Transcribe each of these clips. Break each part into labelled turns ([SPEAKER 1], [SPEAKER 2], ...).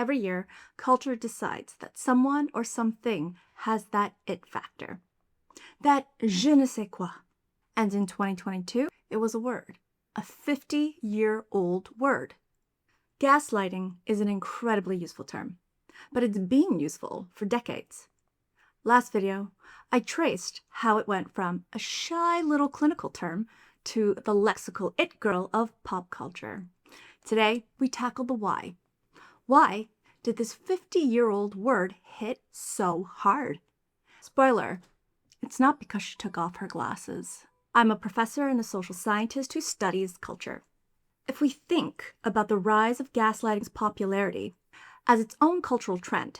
[SPEAKER 1] every year, culture decides that someone or something has that it factor, that je ne sais quoi. And in 2022, it was a word, a 50-year-old word. Gaslighting is an incredibly useful term, but it's been useful for decades. Last video, I traced how it went from a shy little clinical term to the lexical it girl of pop culture. Today, we tackle the why. Why did this 50-year-old word hit so hard? Spoiler, it's not because she took off her glasses. I'm a professor and a social scientist who studies culture. If we think about the rise of gaslighting's popularity as its own cultural trend,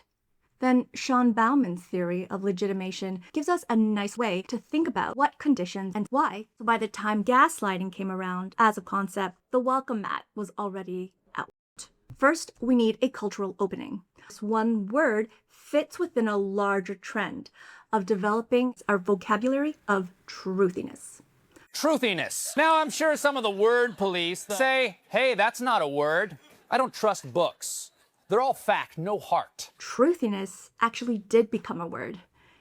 [SPEAKER 1] then Sean Baumann's theory of legitimation gives us a nice way to think about what conditions and why. So by the time gaslighting came around as a concept, the welcome mat was already out. First, we need a cultural opening. This one word fits within a larger trend of developing our vocabulary of truthiness.
[SPEAKER 2] Truthiness. Now, I'm sure some of the word police say, hey, that's not a word. I don't trust books. They're all fact, no heart.
[SPEAKER 1] Truthiness actually did become a word.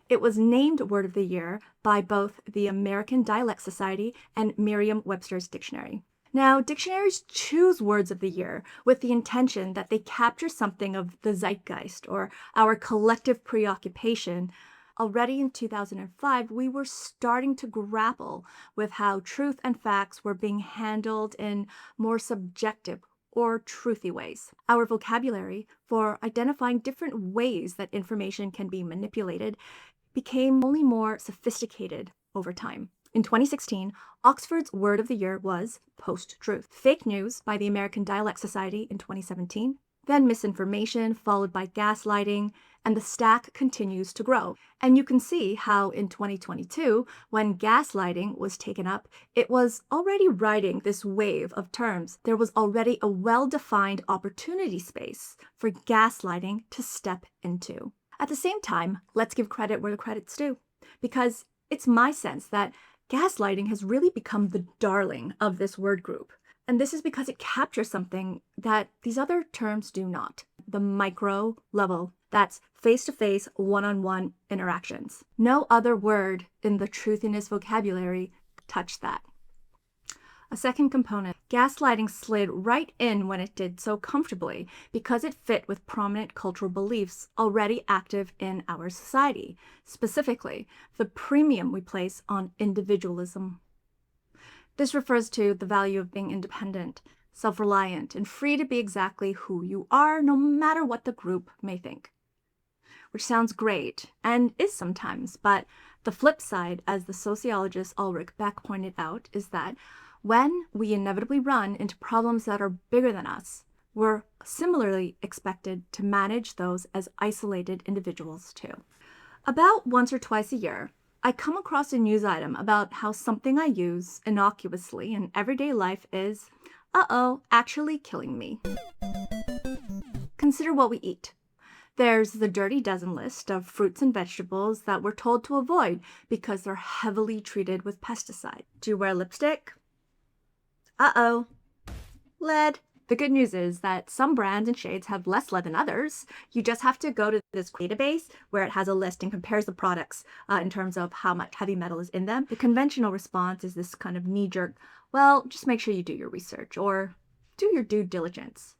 [SPEAKER 1] It was named Word of the Year by both the American Dialect Society and Merriam-Webster's Dictionary. Now, dictionaries choose words of the year with the intention that they capture something of the zeitgeist or our collective preoccupation. Already in 2005, we were starting to grapple with how truth and facts were being handled in more subjective or truthy ways. Our vocabulary for identifying different ways that information can be manipulated became only more sophisticated over time. In 2016, Oxford's word of the year was post-truth. Fake news by the American Dialect Society in 2017, then misinformation followed by gaslighting, and the stack continues to grow. And you can see how in 2022, when gaslighting was taken up, it was already riding this wave of terms. There was already a well-defined opportunity space for gaslighting to step into. At the same time, let's give credit where the credit's due, because it's my sense that gaslighting has really become the darling of this word group. And this is because it captures something that these other terms do not. The micro level, that's face-to-face, one-on-one interactions. No other word in the truthiness vocabulary touched that. A second component, gaslighting slid right in when it did so comfortably because it fit with prominent cultural beliefs already active in our society, specifically the premium we place on individualism. This refers to the value of being independent, self-reliant, and free to be exactly who you are, no matter what the group may think. Which sounds great, and is sometimes, but the flip side, as the sociologist Ulrich Beck pointed out, is that when we inevitably run into problems that are bigger than us, we're similarly expected to manage those as isolated individuals too. About once or twice a year, I come across a news item about how something I use innocuously in everyday life is, actually killing me. Consider what we eat. There's the dirty dozen list of fruits and vegetables that we're told to avoid because they're heavily treated with pesticide. Do you wear lipstick? Lead. The good news is that some brands and shades have less lead than others. You just have to go to this database where it has a list and compares the products in terms of how much heavy metal is in them. The conventional response is this kind of knee-jerk, well, just make sure you do your research or do your due diligence.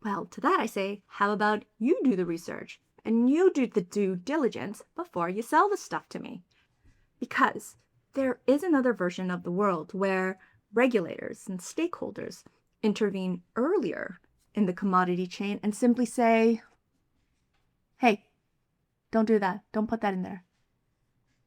[SPEAKER 1] Well, to that I say, how about you do the research and you do the due diligence before you sell the stuff to me? Because there is another version of the world where regulators and stakeholders intervene earlier in the commodity chain and simply say, hey, don't do that. Don't put that in there.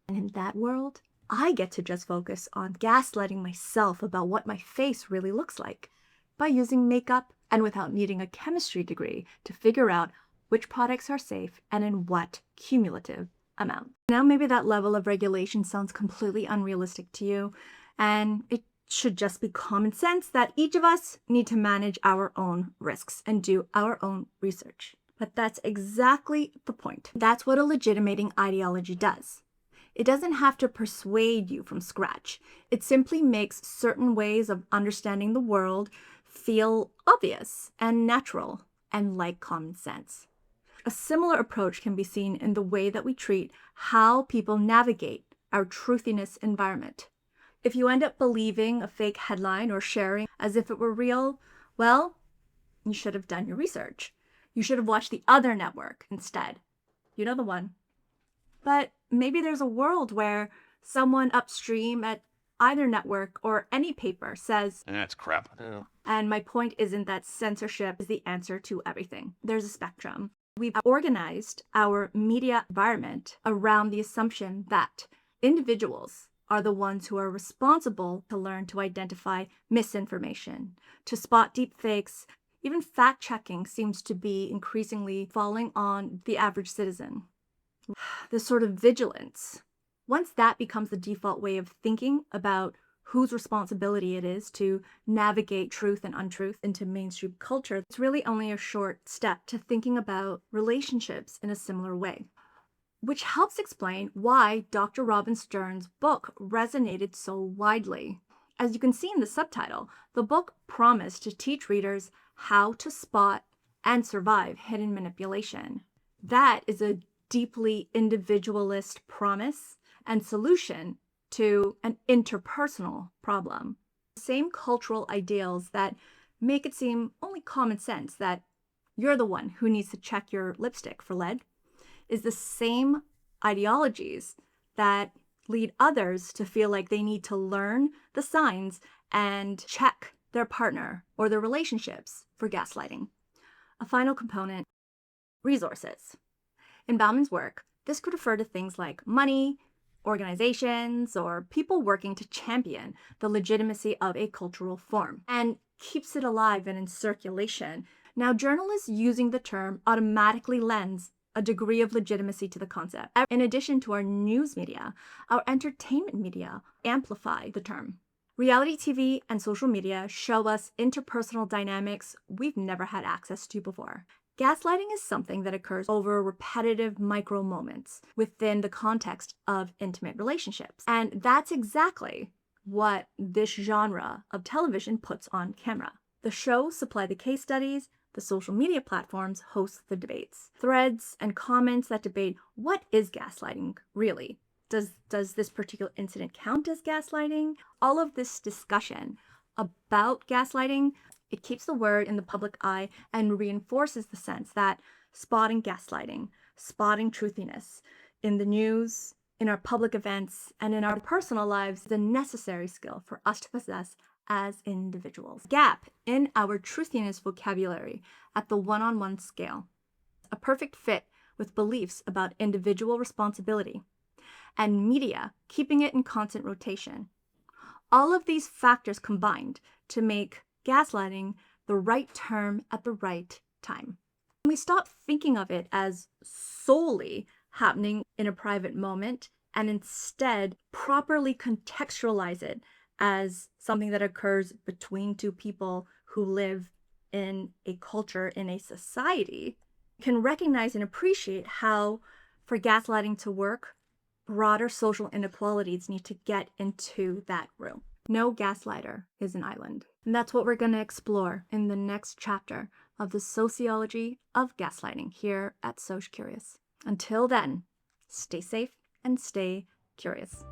[SPEAKER 1] And in that world, I get to just focus on gaslighting myself about what my face really looks like by using makeup and without needing a chemistry degree to figure out which products are safe and in what cumulative amount. Now maybe that level of regulation sounds completely unrealistic to you, and it should just be common sense that each of us need to manage our own risks and do our own research. But that's exactly the point. That's what a legitimating ideology does. It doesn't have to persuade you from scratch. It simply makes certain ways of understanding the world feel obvious and natural and like common sense. A similar approach can be seen in the way that we treat how people navigate our truthiness environment. If you end up believing a fake headline or sharing as if it were real, well, you should have done your research. You should have watched the other network instead. You know the one. But maybe there's a world where someone upstream at either network or any paper says,
[SPEAKER 3] That's crap.
[SPEAKER 1] and my point isn't that censorship is the answer to everything. There's a spectrum. We've organized our media environment around the assumption that individuals are the ones who are responsible to learn to identify misinformation, to spot deepfakes. Even fact-checking seems to be increasingly falling on the average citizen. This sort of vigilance, once that becomes the default way of thinking about whose responsibility it is to navigate truth and untruth into mainstream culture, it's really only a short step to thinking about relationships in a similar way, which helps explain why Dr. Robin Stern's book resonated so widely. As you can see in the subtitle, the book promised to teach readers how to spot and survive hidden manipulation. That is a deeply individualist promise and solution to an interpersonal problem. The same cultural ideals that make it seem only common sense that you're the one who needs to check your lipstick for lead is the same ideologies that lead others to feel like they need to learn the signs and check their partner or their relationships for gaslighting. A final component, resources. In Baumann's work, this could refer to things like money, organizations, or people working to champion the legitimacy of a cultural form and keeps it alive and in circulation. Now, journalists using the term automatically lends a degree of legitimacy to the concept. In addition to our news media, our entertainment media amplify the term. Reality TV and social media show us interpersonal dynamics we've never had access to before. Gaslighting is something that occurs over repetitive micro moments within the context of intimate relationships. And that's exactly what this genre of television puts on camera. The shows supply the case studies, the social media platforms host the debates, threads and comments that debate what is gaslighting really? Does this particular incident count as gaslighting? All of this discussion about gaslighting, it keeps the word in the public eye and reinforces the sense that spotting gaslighting, spotting truthiness in the news, in our public events, and in our personal lives is a necessary skill for us to possess as individuals. Gap in our truthiness vocabulary at the one-on-one scale, a perfect fit with beliefs about individual responsibility, and media keeping it in constant rotation. All of these factors combined to make gaslighting the right term at the right time. When we stop thinking of it as solely happening in a private moment and instead properly contextualize it as something that occurs between two people who live in a culture, in a society, can recognize and appreciate how, for gaslighting to work, broader social inequalities need to get into that room. No gaslighter is an island. And that's what we're going to explore in the next chapter of the Sociology of Gaslighting here at Soc Curious. Until then, stay safe and stay curious.